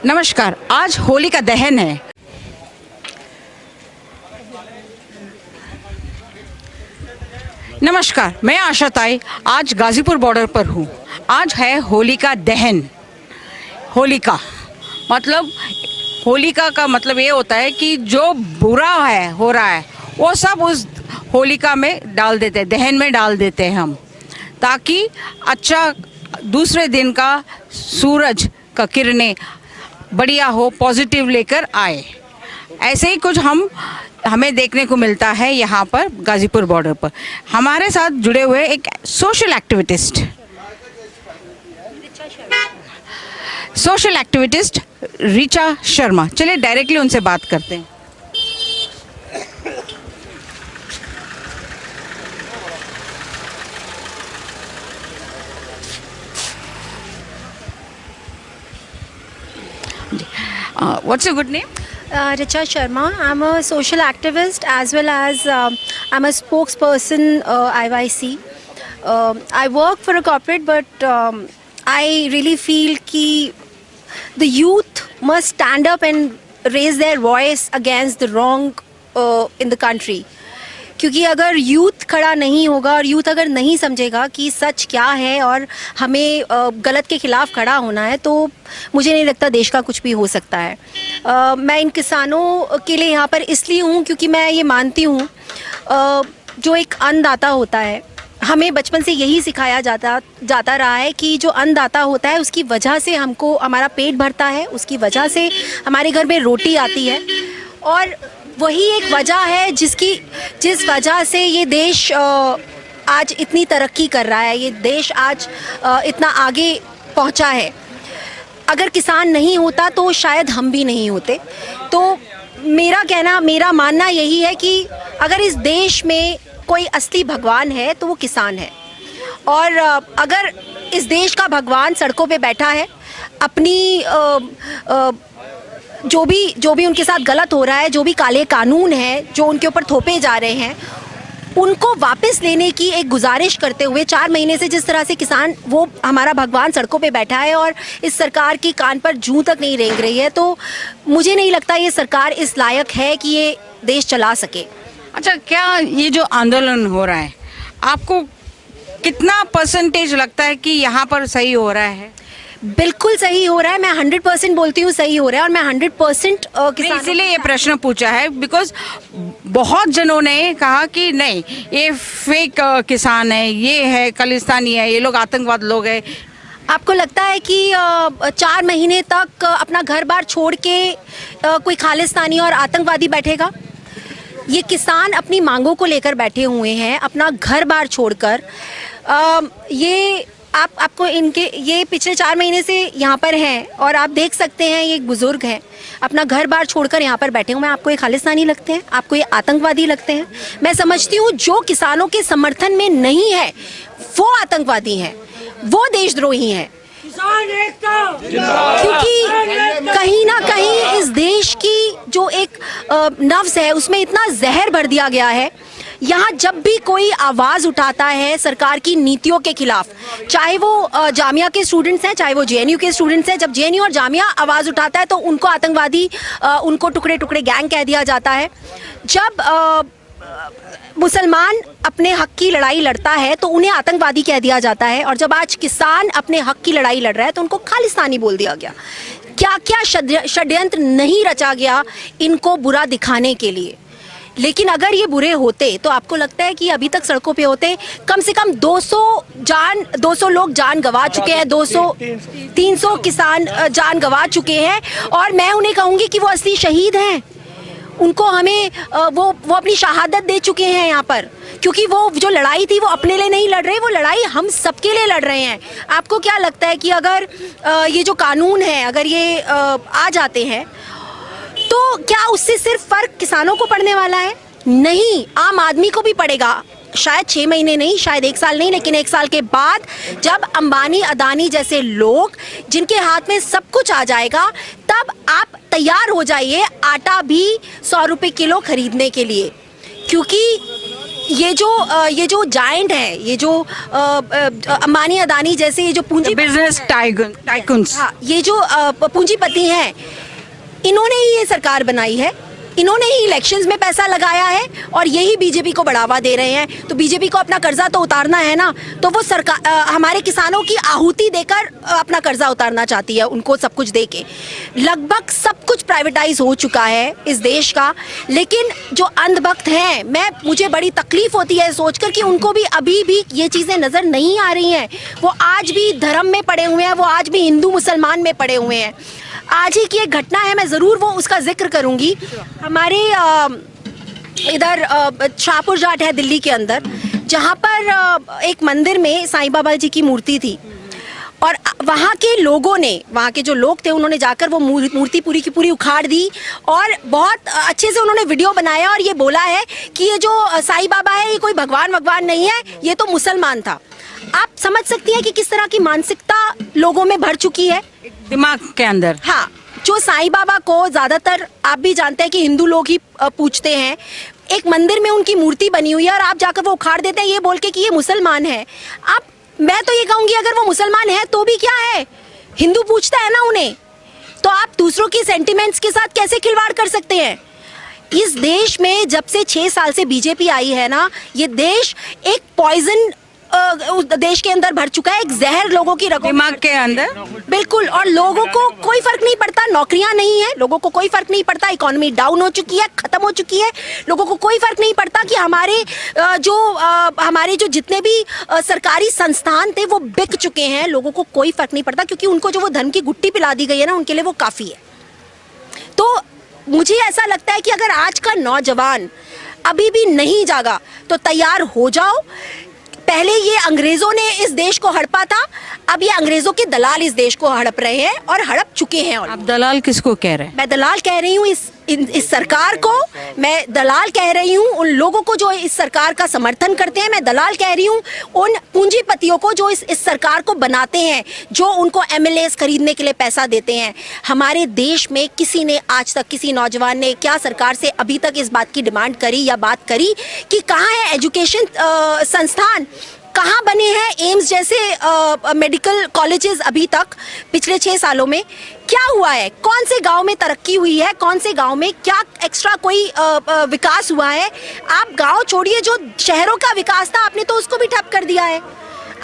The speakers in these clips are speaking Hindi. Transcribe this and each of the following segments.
नमस्कार। आज होली का दहन है। नमस्कार, मैं आशा ताई आज गाज़ीपुर बॉर्डर पर हूँ। आज है होली का दहन। होलिका मतलब ये होता है कि जो बुरा है हो रहा है वो सब उस होलिका में डाल देते हैं, दहन में डाल देते हैं हम, ताकि अच्छा दूसरे दिन का सूरज का किरणें बढ़िया हो, पॉजिटिव लेकर आए। ऐसे ही कुछ हमें देखने को मिलता है यहाँ पर गाज़ीपुर बॉर्डर पर। हमारे साथ जुड़े हुए एक सोशल एक्टिविस्ट ऋचा शर्मा। चलिए डायरेक्टली उनसे बात करते हैं। What's your good name? Richa Sharma. I'm a social activist as well as I'm a spokesperson IYC. I work for a corporate, but I really feel कि the youth must stand up and raise their voice against the wrong in the country. क्योंकि अगर यूथ खड़ा नहीं होगा और यूथ अगर नहीं समझेगा कि सच क्या है और हमें गलत के खिलाफ खड़ा होना है, तो मुझे नहीं लगता देश का कुछ भी हो सकता है। मैं इन किसानों के लिए यहाँ पर इसलिए हूँ क्योंकि मैं ये मानती हूँ जो एक अन्नदाता होता है, हमें बचपन से यही सिखाया जाता रहा है कि जो अन्नदाता होता है उसकी वजह से हमको हमारा पेट भरता है, उसकी वजह से हमारे घर में रोटी आती है, और वही एक वजह है जिस वजह से ये देश आज इतनी तरक्की कर रहा है, ये देश आज इतना आगे पहुंचा है। अगर किसान नहीं होता तो शायद हम भी नहीं होते। तो मेरा मानना यही है कि अगर इस देश में कोई असली भगवान है तो वो किसान है, और अगर इस देश का भगवान सड़कों पे बैठा है, अपनी जो भी उनके साथ गलत हो रहा है, जो भी काले कानून हैं जो उनके ऊपर थोपे जा रहे हैं, उनको वापस लेने की एक गुजारिश करते हुए 4 महीने से जिस तरह से किसान, वो हमारा भगवान सड़कों पे बैठा है और इस सरकार की कान पर जूं तक नहीं रेंग रही है, तो मुझे नहीं लगता ये सरकार इस लायक है कि ये देश चला सके। अच्छा, क्या ये जो आंदोलन हो रहा है आपको कितना परसेंटेज लगता है कि यहाँ पर सही हो रहा है? बिल्कुल सही हो रहा है। मैं 100% बोलती हूँ सही हो रहा है, और मैं 100% इसीलिए ये प्रश्न पूछा है बिकॉज बहुत जनों ने कहा कि नहीं, ये फेक किसान है, ये है खालिस्तानी है, ये लोग आतंकवाद लोग हैं। आपको लगता है कि 4 महीने तक अपना घर बार छोड़ के कोई खालिस्तानी और आतंकवादी बैठेगा? ये किसान अपनी मांगों को लेकर बैठे हुए हैं, अपना घर बार छोड़कर। ये आपको ये पिछले 4 महीने से यहाँ पर हैं, और आप देख सकते हैं ये एक बुज़ुर्ग हैं, अपना घर बार छोड़कर यहाँ पर बैठे हुए हैं। आपको ये खालिस्तानी लगते हैं? आपको ये आतंकवादी लगते हैं? मैं समझती हूँ जो किसानों के समर्थन में नहीं है वो आतंकवादी हैं, वो देशद्रोही हैं, क्योंकि कहीं ना कहीं इस देश की जो एक नफ्स है उसमें इतना जहर भर दिया गया है। यहाँ जब भी कोई आवाज़ उठाता है सरकार की नीतियों के खिलाफ, चाहे वो जामिया के स्टूडेंट्स हैं, चाहे वो जेएनयू के स्टूडेंट्स हैं, जब जेएनयू और जामिया आवाज़ उठाता है तो उनको आतंकवादी, उनको टुकड़े टुकड़े गैंग कह दिया जाता है। जब मुसलमान अपने हक की लड़ाई लड़ता है तो उन्हें आतंकवादी कह दिया जाता है, और जब आज किसान अपने हक की लड़ाई लड़ रहा है तो उनको खालिस्तानी बोल दिया गया। क्या क्या षड्यंत्र नहीं रचा गया इनको बुरा दिखाने के लिए। लेकिन अगर ये बुरे होते तो आपको लगता है कि अभी तक सड़कों पे होते? कम से कम 200 लोग जान गंवा चुके हैं, 300 किसान जान गंवा चुके हैं, और मैं उन्हें कहूँगी कि वो असली शहीद हैं। उनको हमें वो अपनी शहादत दे चुके हैं यहाँ पर, क्योंकि वो जो लड़ाई थी वो अपने लिए नहीं लड़ रहे, वो लड़ाई हम सबके लिए लड़ रहे हैं। आपको क्या लगता है कि अगर ये जो कानून है अगर ये आ जाते हैं तो क्या उससे सिर्फ फर्क किसानों को पड़ने वाला है? नहीं, आम आदमी को भी पड़ेगा। शायद 6 महीने नहीं, शायद 1 साल नहीं, लेकिन 1 साल के बाद जब अंबानी अदानी जैसे लोग जिनके हाथ में सब कुछ आ जाएगा, तब आप तैयार हो जाइए आटा भी 100 रुपये किलो खरीदने के लिए, क्योंकि ये जो जायंट है, ये जो अंबानी अदानी जैसे ये जो पूंजी बिजनेस टाइकून्स, हाँ, ये जो पूंजीपति हैं, इन्होंने ही ये सरकार बनाई है, इन्होंने ही इलेक्शंस में पैसा लगाया है और यही बीजेपी को बढ़ावा दे रहे हैं। तो बीजेपी को अपना कर्जा तो उतारना है ना, तो वो सरकार हमारे किसानों की आहुति देकर अपना कर्जा उतारना चाहती है, उनको सब कुछ दे के। लगभग सब कुछ प्राइवेटाइज हो चुका है इस देश का, लेकिन जो अंधभक्त हैं, मुझे बड़ी तकलीफ होती है सोचकर कि उनको भी अभी भी ये चीज़ें नज़र नहीं आ रही हैं। वो आज भी धर्म में पड़े हुए हैं, वो आज भी हिंदू मुसलमान में पड़े हुए हैं। आज ही की एक घटना है, मैं ज़रूर वो उसका जिक्र करूंगी। हमारे इधर शाहपुर जाट है दिल्ली के अंदर, जहाँ पर एक मंदिर में साईं बाबा जी की मूर्ति थी और वहाँ के लोगों ने, वहाँ के जो लोग थे, उन्होंने जाकर वो मूर्ति पूरी की पूरी उखाड़ दी और बहुत अच्छे से उन्होंने वीडियो बनाया और ये बोला है कि ये जो साईं बाबा है ये कोई भगवान नहीं है, ये तो मुसलमान था। आप समझ सकती हैं कि किस तरह की मानसिकता लोगों में भर चुकी है दिमाग के अंदर। हाँ, जो साईं बाबा को ज्यादातर आप भी जानते हैं कि हिंदू लोग ही पूजते हैं, एक मंदिर में उनकी मूर्ति बनी हुई है और आप जाकर वो उखाड़ देते हैं ये बोल के कि ये मुसलमान है। मैं तो ये कहूंगी अगर वो मुसलमान है तो भी क्या है, हिंदू पूजता है ना उन्हें, तो आप दूसरों की सेंटिमेंट्स के साथ कैसे खिलवाड़ कर सकते हैं। इस देश में जब से 6 साल से बीजेपी आई है ना, ये देश एक पॉइजन देश के अंदर भर चुका है, एक जहर लोगों की रगों दिमाग के अंदर। बिल्कुल, और लोगों को कोई फर्क नहीं पड़ता, नौकरियां नहीं है, लोगों को कोई फर्क नहीं पड़ता, इकोनॉमी डाउन हो चुकी है, खत्म हो चुकी है, लोगों को कोई फर्क नहीं पड़ता कि हमारे जो जितने भी सरकारी संस्थान थे वो बिक चुके हैं, लोगों को कोई फर्क नहीं पड़ता क्योंकि उनको जो वो धर्म की गुट्टी पिला दी गई है ना, उनके लिए वो काफी है। तो मुझे ऐसा लगता है कि अगर आज का नौजवान अभी भी नहीं जागा तो तैयार हो जाओ। पहले ये अंग्रेजों ने इस देश को हड़पा था, अब ये अंग्रेजों के दलाल इस देश को हड़प रहे हैं और हड़प चुके हैं। आप दलाल किसको कह रहे हैं? मैं दलाल कह रही हूँ इस सरकार को, मैं दलाल कह रही हूँ उन लोगों को जो इस सरकार का समर्थन करते हैं, मैं दलाल कह रही हूँ उन पूंजीपतियों को जो इस सरकार को बनाते हैं, जो उनको एमएलएस खरीदने के लिए पैसा देते हैं। हमारे देश में किसी ने आज तक, किसी नौजवान ने क्या सरकार से अभी तक इस बात की डिमांड करी या बात करी कि कहाँ है एजुकेशन संस्थान, कहाँ बने हैं एम्स जैसे मेडिकल कॉलेजेस अभी तक पिछले 6 सालों में? क्या हुआ है? कौन से गांव में तरक्की हुई है? कौन से गांव में क्या एक्स्ट्रा कोई विकास हुआ है? आप गांव छोड़िए, जो शहरों का विकास था आपने तो उसको भी ठप कर दिया है।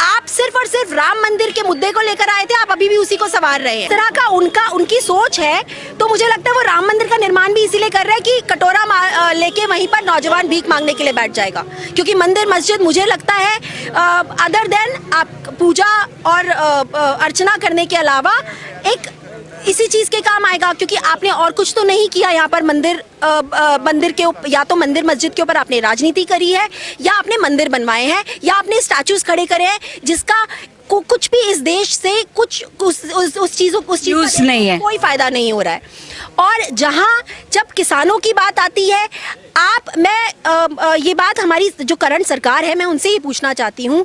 आप सिर्फ और सिर्फ राम मंदिर के मुद्दे को लेकर आए थे, आप अभी भी उसी को संवार रहे हैं। इस तरह का उनकी सोच है, तो मुझे लगता है वो राम मंदिर का निर्माण भी इसीलिए कर रहे हैं कि कटोरा लेके वहीं पर नौजवान भीख मांगने के लिए बैठ जाएगा। क्योंकि मंदिर मस्जिद मुझे लगता है अदर देन आप पूजा और अर्चना करने के अलावा एक इसी चीज के काम आएगा, क्योंकि आपने और कुछ तो नहीं किया यहाँ पर। मंदिर के या तो मंदिर मस्जिद के ऊपर आपने राजनीति करी है, या आपने मंदिर बनवाए हैं, या आपने स्टैचूज खड़े करे हैं जिसका कुछ भी इस देश से कुछ उस चीज नहीं है, कोई फायदा नहीं हो रहा है। और जहाँ जब किसानों की बात आती है, ये बात हमारी जो करंट सरकार है, मैं उनसे ही पूछना चाहती हूँ।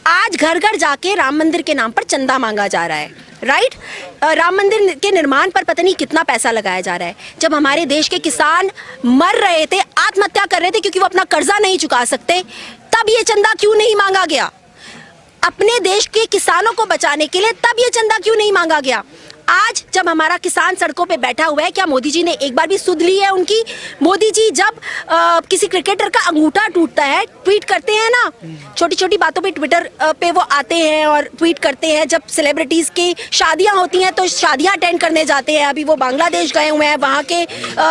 आज घर घर जाके राम मंदिर के नाम पर चंदा मांगा जा रहा है, राइट? राम मंदिर के निर्माण पर पता नहीं कितना पैसा लगाया जा रहा है। जब हमारे देश के किसान मर रहे थे, आत्महत्या कर रहे थे क्योंकि वो अपना कर्जा नहीं चुका सकते, तब ये चंदा क्यों नहीं मांगा गया? अपने देश के किसानों को बचाने के लिए तब ये चंदा क्यों नहीं मांगा गया? आज जब हमारा किसान सड़कों पे बैठा हुआ है, क्या मोदी जी ने एक बार भी सुध ली है उनकी? मोदी जी जब किसी क्रिकेटर का अंगूठा टूटता है, ट्वीट करते हैं ना, छोटी छोटी बातों पे ट्विटर पे वो आते हैं और ट्वीट करते हैं। जब सेलिब्रिटीज की शादियां होती हैं तो शादियां अटेंड करने जाते हैं। अभी वो बांग्लादेश गए हुए हैं वहाँ के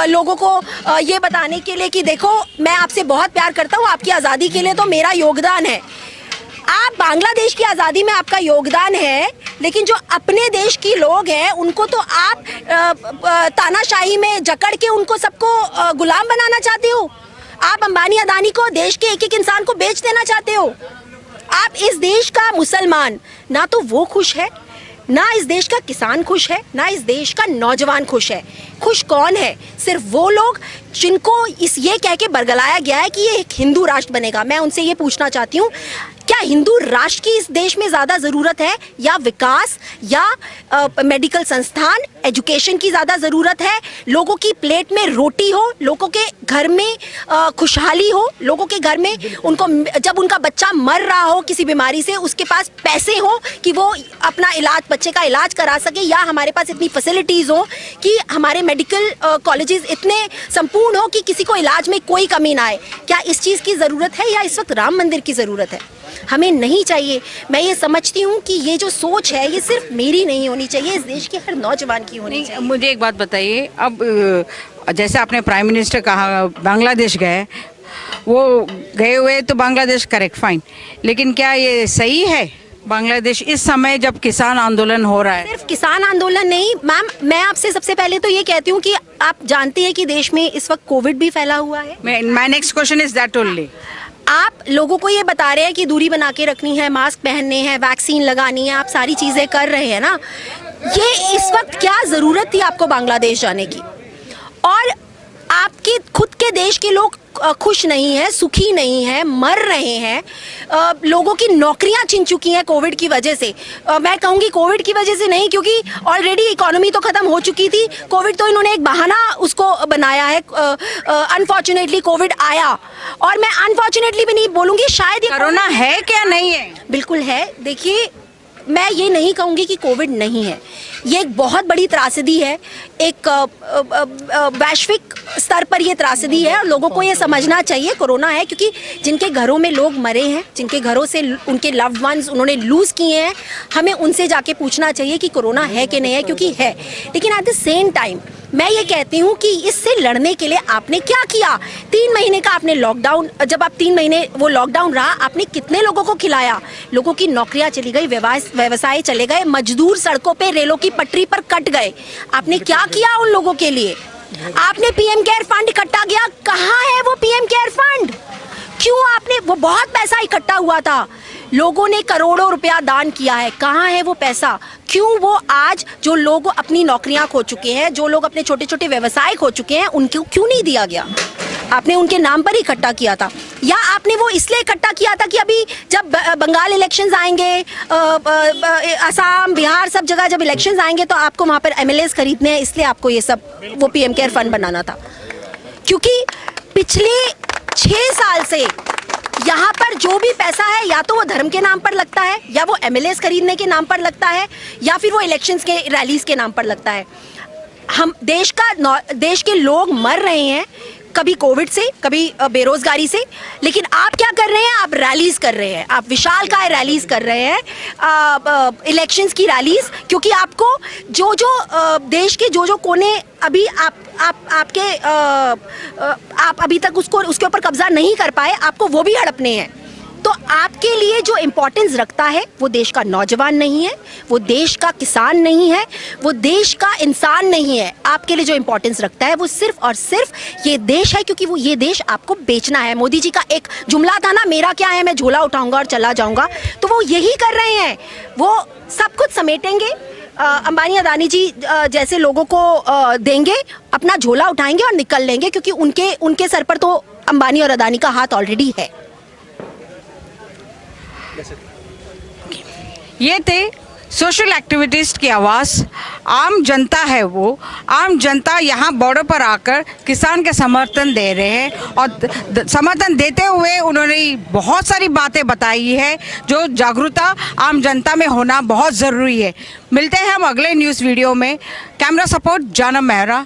लोगों को ये बताने के लिए कि देखो मैं आपसे बहुत प्यार करता हूँ, आपकी आज़ादी के लिए तो मेरा योगदान है। आप बांग्लादेश की आज़ादी में आपका योगदान है, लेकिन जो अपने देश की लोग हैं उनको तो आप तानाशाही में जकड़ के उनको सबको गुलाम बनाना चाहते हो। आप अंबानी अदानी को, देश के एक एक इंसान को बेच देना चाहते हो। आप इस देश का मुसलमान, ना तो वो खुश है, ना इस देश का किसान खुश है, ना इस देश का नौजवान खुश है। खुश कौन है? सिर्फ वो लोग जिनको ये कह के बरगलाया गया है कि ये एक हिंदू राष्ट्र बनेगा। मैं उनसे ये पूछना चाहती हूँ, क्या हिंदू राष्ट्र की इस देश में ज़्यादा ज़रूरत है, या विकास, या मेडिकल संस्थान, एजुकेशन की ज़्यादा ज़रूरत है? लोगों की प्लेट में रोटी हो, लोगों के घर में खुशहाली हो, लोगों के घर में उनको जब उनका बच्चा मर रहा हो किसी बीमारी से, उसके पास पैसे हो कि वो अपना इलाज, बच्चे का इलाज करा सके, या हमारे पास इतनी फैसिलिटीज़ हो कि हमारे मेडिकल कॉलेजेस इतने संपूर्ण हो कि किसी को इलाज में कोई कमी ना आए। क्या इस चीज़ की ज़रूरत है, या इस वक्त राम मंदिर की ज़रूरत है? हमें नहीं चाहिए। मैं ये समझती हूँ कि ये जो सोच है ये सिर्फ मेरी नहीं होनी चाहिए, इस देश के हर नौजवान की होनी चाहिए। मुझे एक बात बताइए, अब जैसे आपने प्राइम मिनिस्टर कहा बांग्लादेश गए, वो गए हुए तो बांग्लादेश करेक्ट फाइन, लेकिन क्या ये सही है बांग्लादेश इस समय जब किसान आंदोलन हो रहा है? सिर्फ किसान आंदोलन नहीं मैम, मैं आपसे सबसे पहले तो ये कहती हूँ कि आप जानती हैं कि देश में इस वक्त कोविड भी फैला हुआ है। My next question is that only. आप लोगों को ये बता रहे हैं कि दूरी बना के रखनी है, मास्क पहनने हैं, वैक्सीन लगानी है, आप सारी चीज़ें कर रहे हैं ना। ये इस वक्त क्या ज़रूरत थी आपको बांग्लादेश जाने की? और आपके खुद के देश के लोग खुश नहीं हैं, सुखी नहीं हैं, मर रहे हैं, लोगों की नौकरियां छिन चुकी हैं कोविड की वजह से। मैं कहूँगी कोविड की वजह से नहीं, क्योंकि ऑलरेडी इकोनॉमी तो ख़त्म हो चुकी थी। कोविड तो इन्होंने एक बहाना उसको बनाया है। अनफॉर्चुनेटली कोविड आया, और मैं अनफॉर्चुनेटली भी नहीं बोलूँगी, शायद ये कोरोना है क्या नहीं है? बिल्कुल है। देखिए, मैं ये नहीं कहूँगी कि कोविड नहीं है। ये एक बहुत बड़ी त्रासदी है, एक वैश्विक स्तर पर ये त्रासदी है, और लोगों को ये समझना चाहिए कोरोना है, क्योंकि जिनके घरों में लोग मरे हैं, जिनके घरों से उनके लव्ड वंस उन्होंने लूज़ किए हैं, हमें उनसे जाके पूछना चाहिए कि कोरोना है कि नहीं है, क्योंकि है। लेकिन एट द सेम टाइम मैं ये कहती हूँ कि इससे लड़ने के लिए आपने क्या किया? 3 महीने का आपने लॉकडाउन, जब आप 3 महीने वो लॉकडाउन रहा, आपने कितने लोगों को खिलाया? लोगों की नौकरियां चली गई, व्यवसाय चले गए, मजदूर सड़कों पे, रेलों की पटरी पर कट गए। आपने क्या किया उन लोगों के लिए? आपने पीएम केयर फंड इकट्ठा किया, कहाँ है वो पीएम केयर फंड? क्यों आपने, वो बहुत पैसा इकट्ठा हुआ था, लोगों ने करोड़ों रुपया दान किया है, कहाँ है वो पैसा? क्यों वो आज जो लोग अपनी नौकरियां खो चुके हैं, जो लोग अपने छोटे छोटे व्यवसाय खो चुके हैं, उनको क्यों नहीं दिया गया? आपने उनके नाम पर ही इकट्ठा किया था, या आपने वो इसलिए इकट्ठा किया था कि अभी जब बंगाल इलेक्शंस आएंगे, असम, बिहार, सब जगह जब इलेक्शंस आएंगे तो आपको वहाँ पर एमएलएस खरीदने हैं, इसलिए आपको ये सब वो पीएम केयर फंड बनाना था? क्योंकि पिछले 6 साल से यहाँ पर जो भी पैसा है, या तो वो धर्म के नाम पर लगता है, या वो एमएलएस खरीदने के नाम पर लगता है, या फिर वो इलेक्शंस के रैलीज के नाम पर लगता है। हम देश के लोग मर रहे हैं, कभी कोविड से, कभी बेरोजगारी से, लेकिन आप क्या कर रहे हैं? आप रैलीज कर रहे हैं, आप विशालकाय रैलीज कर रहे हैं, इलेक्शंस की रैलीज, क्योंकि आपको जो देश के जो कोने अभी आप अभी तक उसके ऊपर कब्जा नहीं कर पाए, आपको वो भी हड़पने हैं। तो आपके लिए जो इम्पोर्टेंस रखता है वो देश का नौजवान नहीं है, वो देश का किसान नहीं है, वो देश का इंसान नहीं है। आपके लिए जो इम्पोर्टेंस रखता है वो सिर्फ और सिर्फ ये देश है, क्योंकि वो ये देश आपको बेचना है। मोदी जी का एक जुमला था ना, मेरा क्या है, मैं झोला उठाऊंगा और चला जाऊंगा, तो वो यही कर रहे हैं। वो सब कुछ समेटेंगे, अंबानी अदानी जी जैसे लोगों को देंगे, अपना झोला उठाएंगे और निकल लेंगे, क्योंकि उनके सर पर तो अंबानी और अदानी का हाथ ऑलरेडी है। ये थे सोशल एक्टिविटिस्ट की आवाज़। आम जनता है वो, आम जनता यहाँ बॉर्डर पर आकर किसान के समर्थन दे रहे हैं, और समर्थन देते हुए उन्होंने बहुत सारी बातें बताई है जो जागरूकता आम जनता में होना बहुत ज़रूरी है। मिलते हैं हम अगले न्यूज़ वीडियो में। कैमरा सपोर्ट जानम मेहरा।